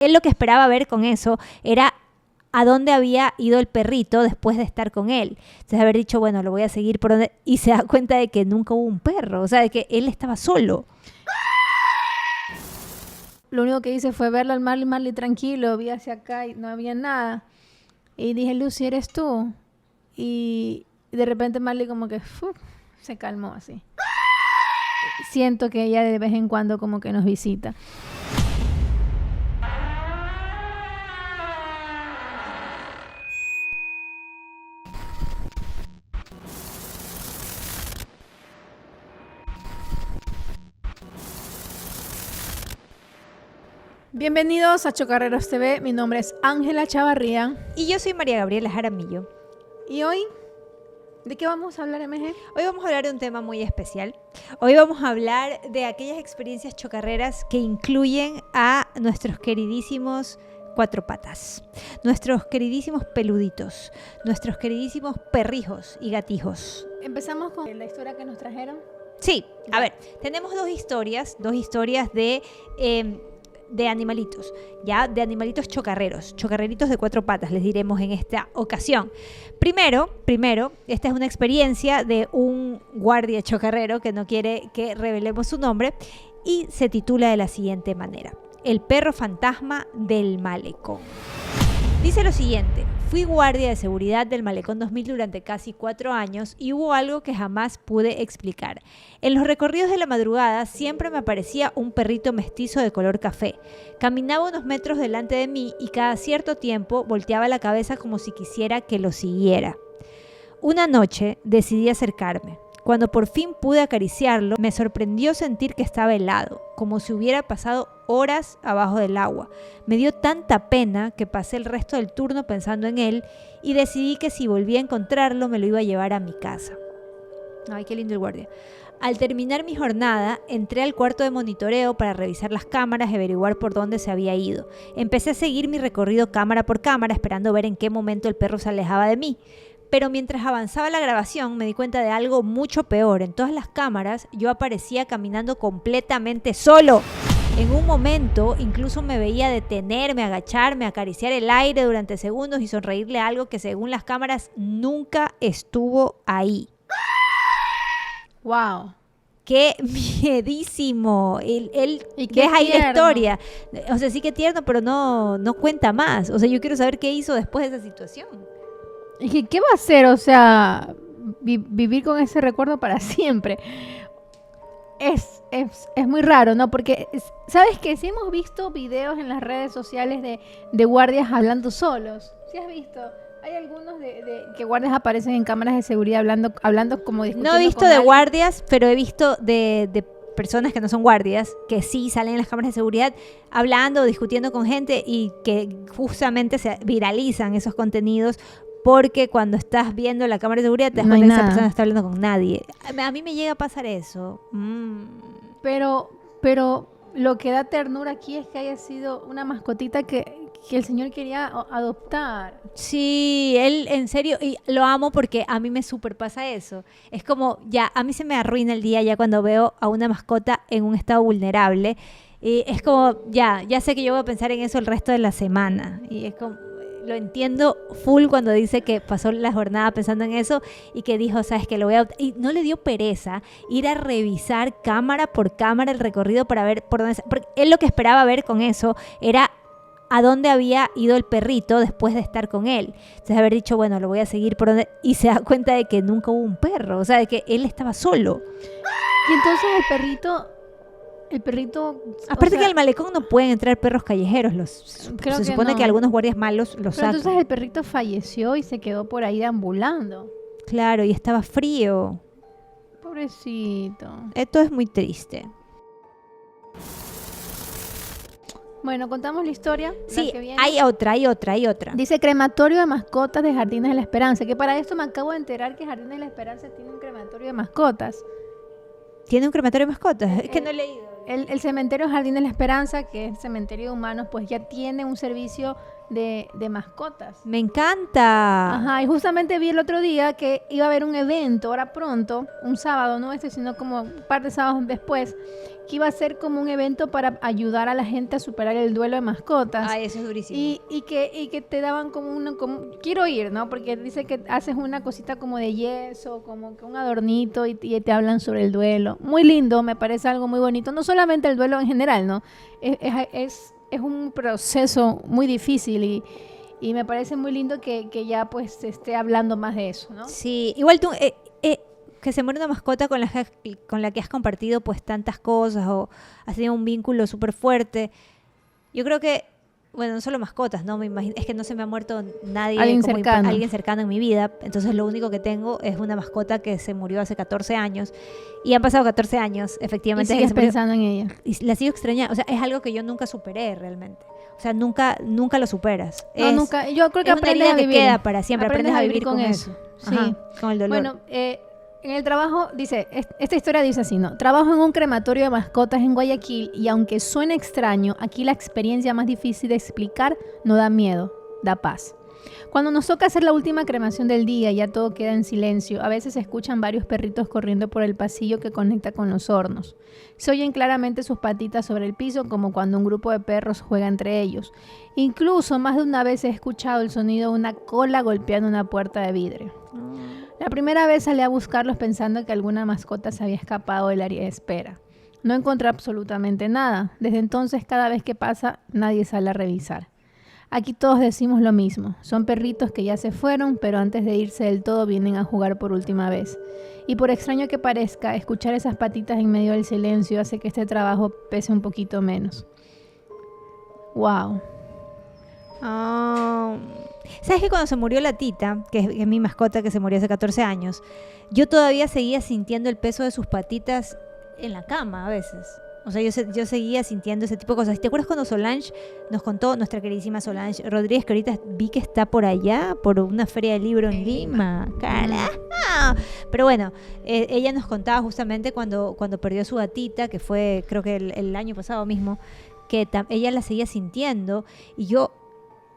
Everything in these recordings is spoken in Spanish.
Él lo que esperaba ver con eso era a dónde había ido el perrito después de estar con él. Entonces haber dicho, bueno, lo voy a seguir por donde... Y se da cuenta de que nunca hubo un perro, o sea, de que él estaba solo. Lo único que hice fue verlo al Marley tranquilo, vi hacia acá y no había nada. Y dije, Lucy, ¿eres tú? Y de repente Marley como que se calmó así. Siento que ella de vez en cuando como que nos visita. Bienvenidos a Chocarreros TV, mi nombre es Ángela Chavarría. Y yo soy María Gabriela Jaramillo. Y hoy, ¿de qué vamos a hablar, MG? Hoy vamos a hablar de un tema muy especial. Hoy vamos a hablar de aquellas experiencias chocarreras que incluyen a nuestros queridísimos cuatro patas, nuestros queridísimos peluditos, nuestros queridísimos perrijos y gatijos. Empezamos con la historia que nos trajeron. Sí, a ver, tenemos dos historias de animalitos, ya, de animalitos chocarreros, chocarreritos de cuatro patas, les diremos en esta ocasión. Primero, esta es una experiencia de un guardia chocarrero que no quiere que revelemos su nombre y se titula de la siguiente manera: El perro fantasma del malecón. Dice lo siguiente: fui guardia de seguridad del Malecón 2000 durante casi 4 años y hubo algo que jamás pude explicar. En los recorridos de la madrugada siempre me aparecía un perrito mestizo de color café. Caminaba unos metros delante de mí y cada cierto tiempo volteaba la cabeza como si quisiera que lo siguiera. Una noche decidí acercarme. Cuando por fin pude acariciarlo, me sorprendió sentir que estaba helado, como si hubiera pasado horas abajo del agua. Me dio tanta pena que pasé el resto del turno pensando en él y decidí que si volvía a encontrarlo me lo iba a llevar a mi casa. Ay, qué lindo el guardia. Al terminar mi jornada, entré al cuarto de monitoreo para revisar las cámaras y averiguar por dónde se había ido. Empecé a seguir mi recorrido cámara por cámara, esperando ver en qué momento el perro se alejaba de mí. Pero mientras avanzaba la grabación me di cuenta de algo mucho peor. En todas las cámaras yo aparecía caminando completamente solo. En un momento incluso me veía detenerme, agacharme, acariciar el aire durante segundos y sonreírle a algo que según las cámaras nunca estuvo ahí. ¡Wow! ¡Qué miedísimo! Él ¿Y qué deja ahí la tierno? historia. O sea, sí que tierno, pero no cuenta más. O sea, yo quiero saber qué hizo después de esa situación. ¿Y qué va a hacer? O sea, vivir con ese recuerdo para siempre. Es muy raro, ¿no? Porque, ¿sabes qué? Sí hemos visto videos en las redes sociales de guardias hablando solos. ¿Sí has visto? Hay algunos que guardias aparecen en cámaras de seguridad hablando como discutiendo. No he visto con de alguien. guardias, pero he visto de personas que no son guardias, que sí salen en las cámaras de seguridad hablando, discutiendo con gente y que justamente se viralizan esos contenidos. Porque cuando estás viendo la cámara de seguridad te das No hay cuenta que esa nada. persona no está hablando con nadie. A mí me llega a pasar eso. Pero lo que da ternura aquí es que haya sido una mascotita que el señor quería adoptar. Sí, él en serio, y lo amo porque a mí me súper pasa eso. Es como, ya, a mí se me arruina el día ya cuando veo a una mascota en un estado vulnerable. Y es como, ya sé que yo voy a pensar en eso el resto de la semana. Y es como, lo entiendo full cuando dice que pasó la jornada pensando en eso y que dijo, sabes que lo voy a... Y no le dio pereza ir a revisar cámara por cámara el recorrido para ver por dónde... Porque él lo que esperaba ver con eso era a dónde había ido el perrito después de estar con él. Entonces haber dicho, bueno, lo voy a seguir por donde... Y se da cuenta de que nunca hubo un perro, o sea, de que él estaba solo. Y entonces el perrito... Aparte que al malecón no pueden entrar perros callejeros. Creo se que supone no. que algunos guardias malos los Pero sacan. entonces el perrito falleció y se quedó por ahí deambulando. Claro, y estaba frío. Pobrecito. Esto es muy triste. Bueno, contamos la historia. Sí, la que viene. hay otra. Dice crematorio de mascotas de Jardines de la Esperanza. Que para esto me acabo de enterar que Jardines de la Esperanza tiene un crematorio de mascotas. ¿Tiene un crematorio de mascotas? Es que no he leído. El cementerio Jardín de la Esperanza, que es cementerio de humanos, pues ya tiene un servicio de mascotas. Me encanta. Ajá, y justamente vi el otro día que iba a haber un evento, ahora pronto, un sábado, no sino como un par de sábados después, que iba a ser como un evento para ayudar a la gente a superar el duelo de mascotas. Ay, eso es durísimo. Y que te daban quiero ir, ¿no? Porque dice que haces una cosita como de yeso, como que un adornito y te hablan sobre el duelo. Muy lindo, me parece algo muy bonito. No solamente el duelo en general, ¿no? Es un proceso muy difícil y me parece muy lindo que ya pues se esté hablando más de eso, ¿no? Sí, igual tú, que se muere una mascota con la que has compartido pues tantas cosas o has tenido un vínculo súper fuerte. Yo creo que, bueno, no solo mascotas, ¿no? Me imagino, es que no se me ha muerto nadie, alguien cercano en mi vida. Entonces lo único que tengo es una mascota que se murió hace 14 años. Y han pasado 14 años, efectivamente. Y sigues pensando en ella. Y la sigo extrañando. O sea, es algo que yo nunca superé realmente. O sea, nunca lo superas. No, nunca. Yo creo que aprendes a vivir. Que queda para siempre. Aprendes a vivir con eso. Sí. Ajá, con el dolor. Bueno, en el trabajo, esta historia dice así, ¿no? Trabajo en un crematorio de mascotas en Guayaquil y aunque suene extraño, aquí la experiencia más difícil de explicar no da miedo, da paz. Cuando nos toca hacer la última cremación del día y ya todo queda en silencio, a veces se escuchan varios perritos corriendo por el pasillo que conecta con los hornos. Se oyen claramente sus patitas sobre el piso como cuando un grupo de perros juega entre ellos. Incluso más de una vez he escuchado el sonido de una cola golpeando una puerta de vidrio. La primera vez salí a buscarlos pensando que alguna mascota se había escapado del área de espera. No encontré absolutamente nada. Desde entonces, cada vez que pasa, nadie sale a revisar. Aquí todos decimos lo mismo. Son perritos que ya se fueron, pero antes de irse del todo vienen a jugar por última vez. Y por extraño que parezca, escuchar esas patitas en medio del silencio hace que este trabajo pese un poquito menos. ¡Wow! ¿Sabes que cuando se murió la Tita, que es mi mascota que se murió hace 14 años, yo todavía seguía sintiendo el peso de sus patitas en la cama a veces? O sea, yo seguía sintiendo ese tipo de cosas. ¿Te acuerdas cuando Solange nos contó, nuestra queridísima Solange Rodríguez, que ahorita vi que está por allá, por una feria de libro en Lima? ¡Carajo! Pero bueno, ella nos contaba justamente cuando perdió a su gatita, que fue creo que el año pasado mismo, que ella la seguía sintiendo y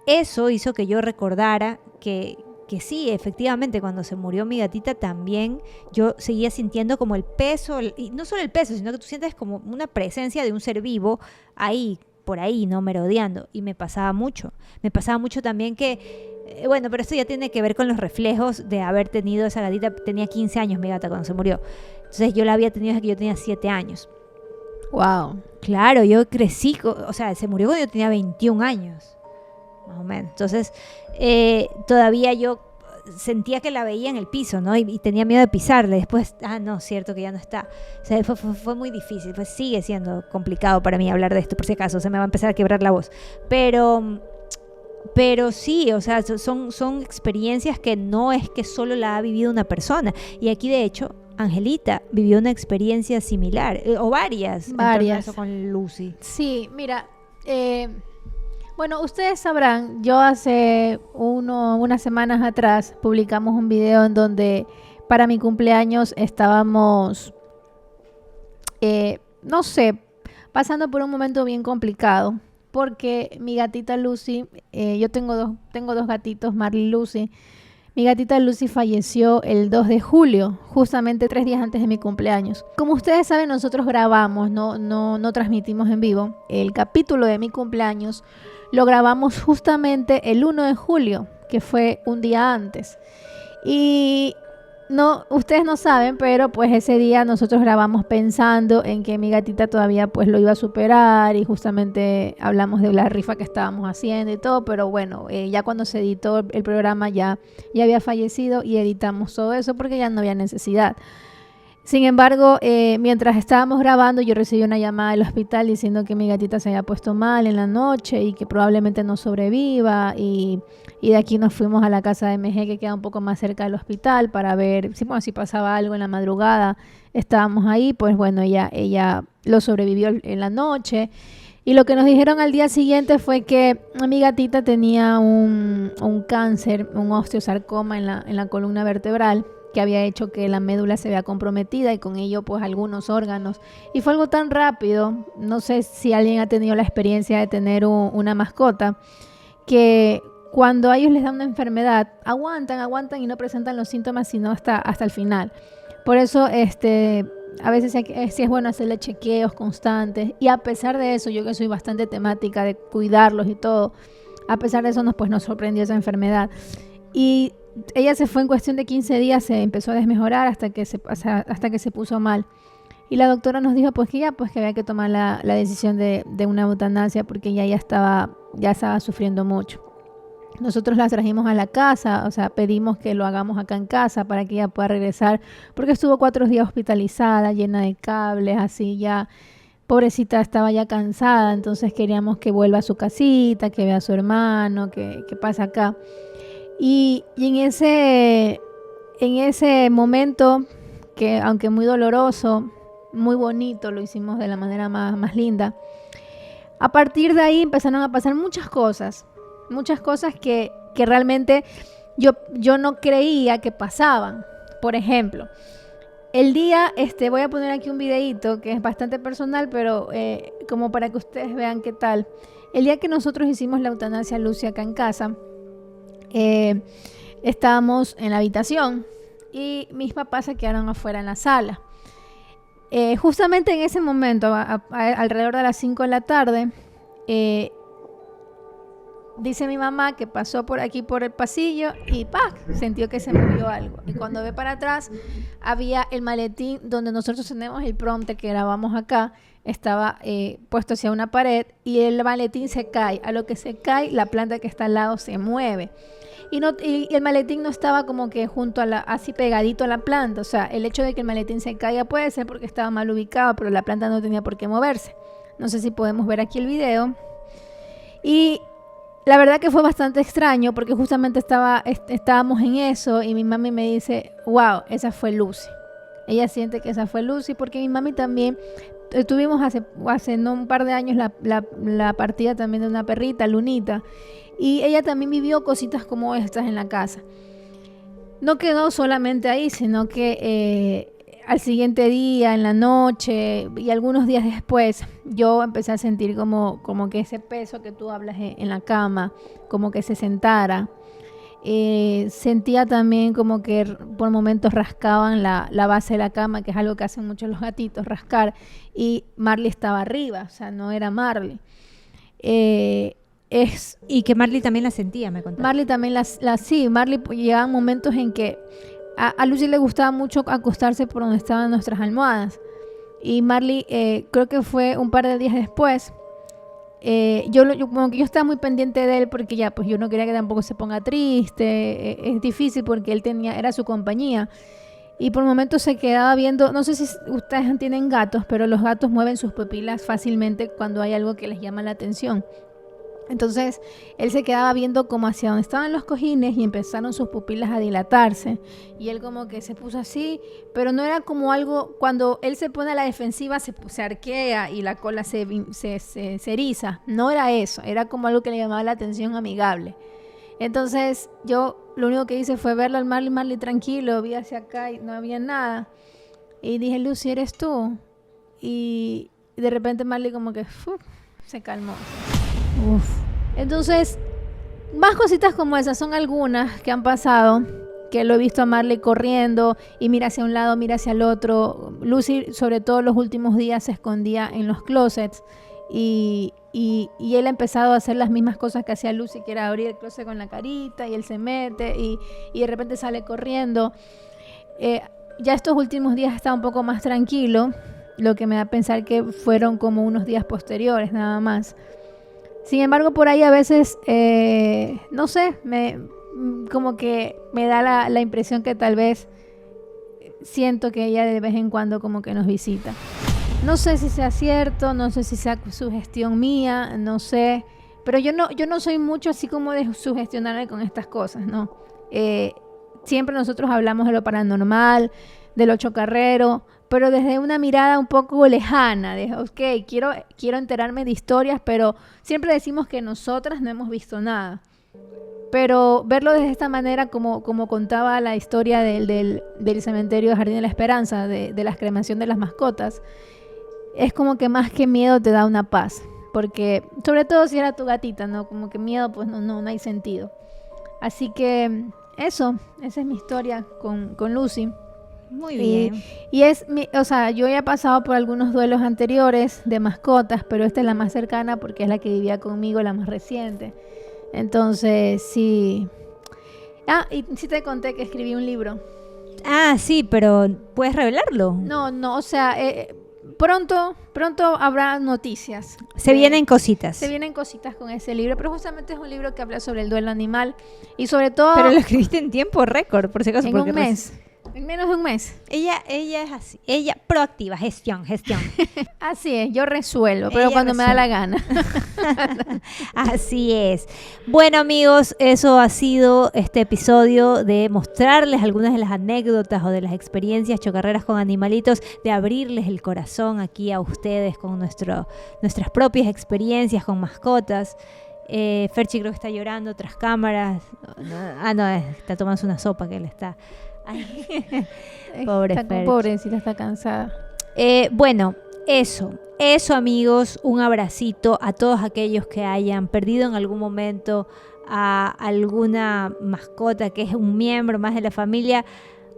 eso hizo que yo recordara que sí, efectivamente, cuando se murió mi gatita también yo seguía sintiendo como el peso, y no solo el peso, sino que tú sientes como una presencia de un ser vivo ahí, por ahí, ¿no? Merodeando. Y me pasaba mucho. Me pasaba mucho también que, bueno, pero esto ya tiene que ver con los reflejos de haber tenido esa gatita. Tenía 15 años mi gata cuando se murió. Entonces yo la había tenido desde que yo tenía 7 años. Wow. Claro, yo crecí, o sea, se murió cuando yo tenía 21 años. Más o menos. Entonces, todavía yo sentía que la veía en el piso, ¿no? Y tenía miedo de pisarle. Después, no, cierto que ya no está. O sea, fue muy difícil. Pues sigue siendo complicado para mí hablar de esto, por si acaso. Se me va a empezar a quebrar la voz. Pero sí, o sea, son experiencias que no es que solo la ha vivido una persona. Y aquí, de hecho, Angelita vivió una experiencia similar, o varias. En torno a eso con Lucy. Sí, mira, bueno, ustedes sabrán, yo hace unas semanas atrás publicamos un video en donde para mi cumpleaños estábamos, no sé, pasando por un momento bien complicado, porque mi gatita Lucy, yo tengo dos gatitos, Marley y Lucy. Mi gatita Lucy falleció el 2 de julio, justamente 3 días antes de mi cumpleaños. Como ustedes saben, nosotros grabamos, no transmitimos en vivo. El capítulo de mi cumpleaños lo grabamos justamente el 1 de julio, que fue un día antes. Y no, ustedes no saben, pero pues ese día nosotros grabamos pensando en que mi gatita todavía pues lo iba a superar y justamente hablamos de la rifa que estábamos haciendo y todo, pero bueno, ya cuando se editó el programa ya había fallecido y editamos todo eso porque ya no había necesidad. Sin embargo, mientras estábamos grabando, yo recibí una llamada del hospital diciendo que mi gatita se había puesto mal en la noche y que probablemente no sobreviva. Y de aquí nos fuimos a la casa de MG, que queda un poco más cerca del hospital, para ver si pasaba algo en la madrugada. Estábamos ahí, pues bueno, ella lo sobrevivió en la noche. Y lo que nos dijeron al día siguiente fue que mi gatita tenía un cáncer, un osteosarcoma en la columna vertebral, que había hecho que la médula se vea comprometida y con ello pues algunos órganos. Y fue algo tan rápido, no sé si alguien ha tenido la experiencia de tener una mascota, que cuando a ellos les da una enfermedad, aguantan y no presentan los síntomas sino hasta el final. Por eso a veces sí es bueno hacerle chequeos constantes, y a pesar de eso, yo que soy bastante temática de cuidarlos y todo, a pesar de eso nos sorprendió esa enfermedad. Y ella se fue en cuestión de 15 días, se empezó a desmejorar hasta que se puso mal. Y la doctora nos dijo que había que tomar la decisión de una eutanasia, porque ella ya estaba sufriendo mucho. Nosotros la trajimos a la casa, o sea, pedimos que lo hagamos acá en casa para que ella pueda regresar, porque estuvo 4 días hospitalizada, llena de cables, así ya, pobrecita, estaba ya cansada, entonces queríamos que vuelva a su casita, que vea a su hermano, que pase acá. Y en ese momento, que aunque muy doloroso, muy bonito, lo hicimos de la manera más linda. A partir de ahí empezaron a pasar muchas cosas que realmente yo no creía que pasaban. Por ejemplo, el día, voy a poner aquí un videíto que es bastante personal, pero como para que ustedes vean qué tal. El día que nosotros hicimos la eutanasia a Lucy acá en casa, estábamos en la habitación y mis papás se quedaron afuera en la sala. Justamente en ese momento, alrededor de las 5 de la tarde, dice mi mamá que pasó por aquí por el pasillo y ¡pac! Sintió que se movió algo. Y cuando ve para atrás, había el maletín donde nosotros tenemos el prompter que grabamos acá, estaba puesto hacia una pared, y el maletín se cae. A lo que se cae, la planta que está al lado se mueve. Y el maletín no estaba como que así pegadito a la planta. O sea, el hecho de que el maletín se caiga puede ser porque estaba mal ubicado, pero la planta no tenía por qué moverse. No sé si podemos ver aquí el video. Y la verdad que fue bastante extraño, porque justamente estábamos en eso, y mi mami me dice, wow, esa fue Lucy. Ella siente que esa fue Lucy, porque mi mami también, tuvimos hace no un par de años la partida también de una perrita, Lunita, y ella también vivió cositas como estas en la casa. No quedó solamente ahí, sino que al siguiente día, en la noche y algunos días después, yo empecé a sentir como que ese peso que tú hablas en la cama, como que se sentara. Sentía también como que por momentos rascaban la base de la cama, que es algo que hacen muchos los gatitos, rascar, y Marley estaba arriba, o sea, no era Marley. Y que Marley también la sentía, me contaste. Marley también sí, Marley llegaban momentos en que a Lucy le gustaba mucho acostarse por donde estaban nuestras almohadas. Y Marley, creo que fue un par de días después, como que yo estaba muy pendiente de él, porque ya pues yo no quería que tampoco se ponga triste. Es difícil porque era su compañía. Y por momentos se quedaba viendo, no sé si ustedes tienen gatos, pero los gatos mueven sus pupilas fácilmente cuando hay algo que les llama la atención. Entonces él se quedaba viendo como hacia donde estaban los cojines, y empezaron sus pupilas a dilatarse, y él como que se puso así, pero no era como algo, cuando él se pone a la defensiva se arquea y la cola se eriza. No era eso, era como algo que le llamaba la atención, amigable. Entonces yo lo único que hice fue verlo al Marley tranquilo, vi hacia acá y no había nada, y dije, Lucy, ¿eres tú? Y de repente Marley como que se calmó. Uf. Entonces, más cositas como esas son algunas que han pasado, que lo he visto a Marley corriendo y mira hacia un lado, mira hacia el otro. Lucy, sobre todo los últimos días, se escondía en los closets, y él ha empezado a hacer las mismas cosas que hacía Lucy, que era abrir el closet con la carita, y él se mete y de repente sale corriendo. Ya estos últimos días está un poco más tranquilo, lo que me da a pensar que fueron como unos días posteriores nada más. Sin embargo, por ahí a veces, no sé, como que me da la impresión que tal vez siento que ella de vez en cuando como que nos visita. No sé si sea cierto, no sé si sea sugestión mía, no sé, pero yo no soy mucho así como de sugestionarme con estas cosas, ¿no? Siempre nosotros hablamos de lo paranormal, de lo chocarrero, pero desde una mirada un poco lejana, de ok, quiero enterarme de historias, pero siempre decimos que nosotras no hemos visto nada. Pero verlo de esta manera, como contaba la historia del cementerio de Jardín de la Esperanza, de la cremación de las mascotas, es como que más que miedo te da una paz. porque sobre todo si era tu gatita, ¿no? Como que miedo, pues no hay sentido. Así que esa es mi historia con Lucy. Muy bien. Y o sea, yo ya he pasado por algunos duelos anteriores de mascotas, pero esta es la más cercana porque es la que vivía conmigo, la más reciente. Entonces, sí. Y sí te conté que escribí un libro. Sí, pero ¿puedes revelarlo? No, o sea, pronto habrá noticias. Se vienen cositas. Se vienen cositas con ese libro, pero justamente es un libro que habla sobre el duelo animal y sobre todo... Pero lo escribiste en tiempo récord, por si acaso. En un mes. En menos de un mes. Ella es así. Ella proactiva, gestión. Así es, yo resuelvo, pero cuando me da la gana. Así es. Bueno, amigos, eso ha sido este episodio de mostrarles algunas de las anécdotas o de las experiencias chocarreras con animalitos, de abrirles el corazón aquí a ustedes con nuestras propias experiencias con mascotas. Ferchi creo que está llorando tras cámaras. No, está tomando una sopa que le está... Pobre Ferchi. Pobrecita, está cansada. Bueno, eso amigos, un abracito a todos aquellos que hayan perdido en algún momento a alguna mascota que es un miembro más de la familia.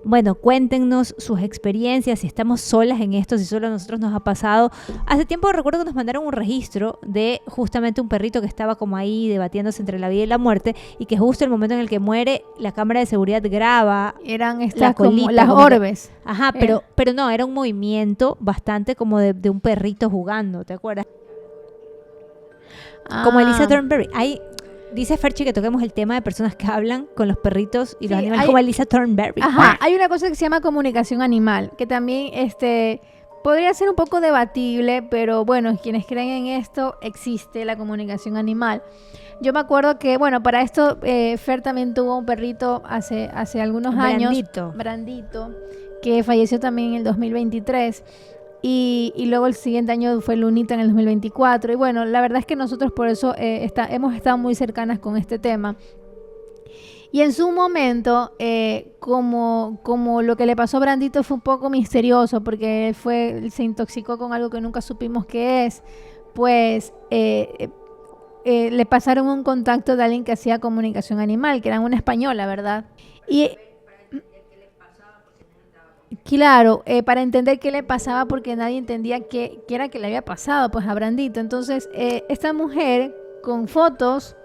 Bueno, cuéntenos sus experiencias, si estamos solas en esto, si solo a nosotros nos ha pasado. Hace tiempo recuerdo que nos mandaron un registro de justamente un perrito que estaba como ahí debatiéndose entre la vida y la muerte, y que justo el momento en el que muere, la cámara de seguridad graba. Eran estas como las orbes. Ajá, pero no, era un movimiento bastante como de un perrito jugando, ¿te acuerdas? Como Elisa Thornberry. Dice Ferchi que toquemos el tema de personas que hablan con los perritos y los animales, como Elisa Thornberry. Ajá, hay una cosa que se llama comunicación animal, que también podría ser un poco debatible, pero bueno, quienes creen en esto, existe la comunicación animal. Yo me acuerdo que, bueno, para esto Fer también tuvo un perrito hace algunos años. Brandito, que falleció también en el 2023. Y luego el siguiente año fue Lunita en el 2024. Y bueno, la verdad es que nosotros por eso hemos estado muy cercanas con este tema. Y en su momento, como lo que le pasó a Brandito fue un poco misterioso, porque él se intoxicó con algo que nunca supimos qué es, pues le pasaron un contacto de alguien que hacía comunicación animal, que era una española, ¿verdad? Y... Claro, para entender qué le pasaba, porque nadie entendía qué era que le había pasado pues a Brandito. Entonces, esta mujer con fotos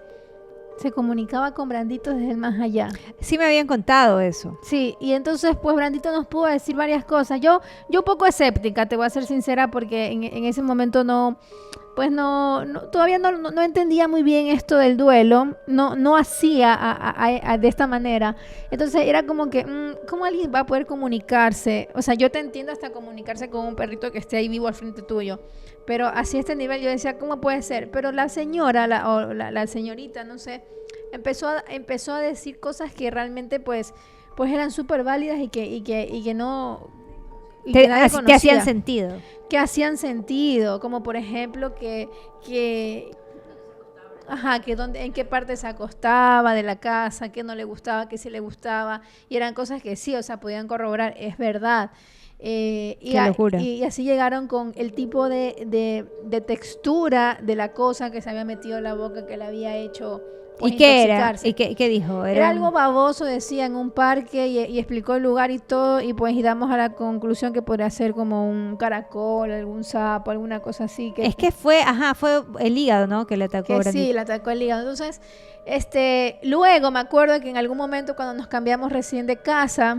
se comunicaba con Brandito desde el más allá. Sí me habían contado eso. Sí, y entonces pues Brandito nos pudo decir varias cosas. Yo un poco escéptica, te voy a ser sincera, porque en ese momento todavía no entendía muy bien esto del duelo, no hacía de esta manera. Entonces era como que, ¿cómo alguien va a poder comunicarse? O sea, yo te entiendo hasta comunicarse con un perrito que esté ahí vivo al frente tuyo, pero así a este nivel yo decía, ¿cómo puede ser? Pero la señora, la señorita, no sé, empezó a decir cosas que realmente pues eran súper válidas y que no... Que hacían sentido. Que hacían sentido, como por ejemplo que en qué parte se acostaba de la casa, que no le gustaba, que sí le gustaba, y eran cosas que sí, o sea, podían corroborar, es verdad. Qué locura. Y así llegaron con el tipo de textura de la cosa que se había metido en la boca, que le había hecho... ¿Y qué era? ¿Y qué dijo? Era algo baboso, decía, en un parque, y explicó el lugar y todo, y pues damos a la conclusión que podría ser como un caracol, algún sapo, alguna cosa así. Es que fue el hígado, ¿no? Que le atacó. Que sí, le atacó el hígado. Entonces, luego me acuerdo que en algún momento cuando nos cambiamos recién de casa,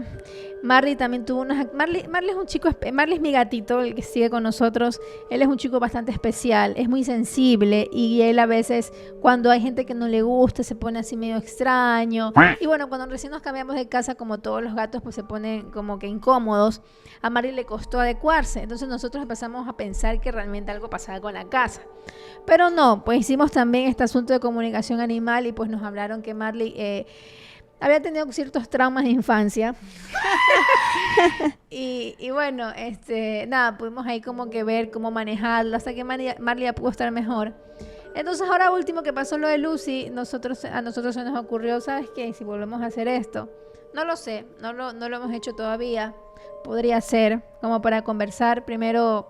Marley también tuvo Marley es un chico, Marley es mi gatito, el que sigue con nosotros. Él es un chico bastante especial, es muy sensible, y él a veces, cuando hay gente que no le gusta, se pone así medio extraño. Y bueno, cuando recién nos cambiamos de casa, como todos los gatos, pues se ponen como que incómodos. A Marley le costó adecuarse. Entonces nosotros empezamos a pensar que realmente algo pasaba con la casa. Pero no, pues hicimos también este asunto de comunicación animal, y pues nos hablaron que Marley había tenido ciertos traumas de infancia. y bueno, nada, pudimos ahí como que ver cómo manejarlo hasta que Marley ya pudo estar mejor. Entonces ahora último que pasó lo de Lucy, a nosotros se nos ocurrió, ¿sabes qué? Si volvemos a hacer esto, no lo sé, no lo hemos hecho todavía. Podría ser como para conversar primero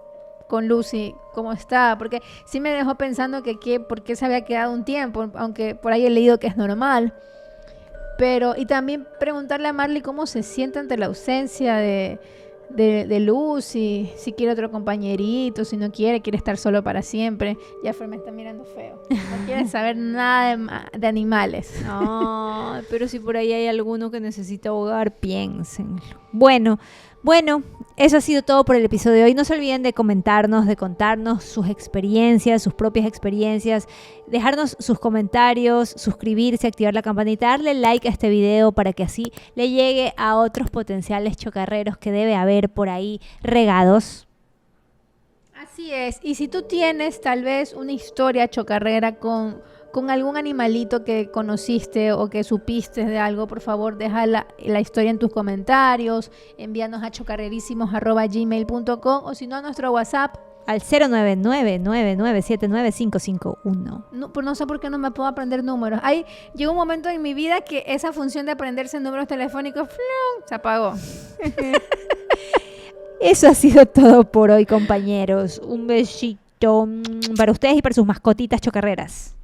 con Lucy cómo está, porque sí me dejó pensando por qué se había quedado un tiempo, aunque por ahí he leído que es normal. Pero, y también preguntarle a Marley cómo se siente ante la ausencia de Lucy, si quiere otro compañerito, si no quiere estar solo para siempre. Jaffer me está mirando feo. No quiere saber nada de animales. No, pero si por ahí hay alguno que necesita hogar, piénsenlo. Bueno, eso ha sido todo por el episodio de hoy. No se olviden de comentarnos, de contarnos sus experiencias, sus propias experiencias, dejarnos sus comentarios, suscribirse, activar la campanita, darle like a este video para que así le llegue a otros potenciales chocarreros que debe haber por ahí regados. Así es. Y si tú tienes tal vez una historia chocarrera con algún animalito que conociste o que supiste de algo, por favor, deja la historia en tus comentarios, envíanos a chocarrerísimos@gmail.com o si no a nuestro WhatsApp al 099-9979551. No, pues no sé por qué no me puedo aprender números. Llegó un momento en mi vida que esa función de aprenderse números telefónicos se apagó. Eso ha sido todo por hoy, compañeros. Un besito para ustedes y para sus mascotitas chocarreras.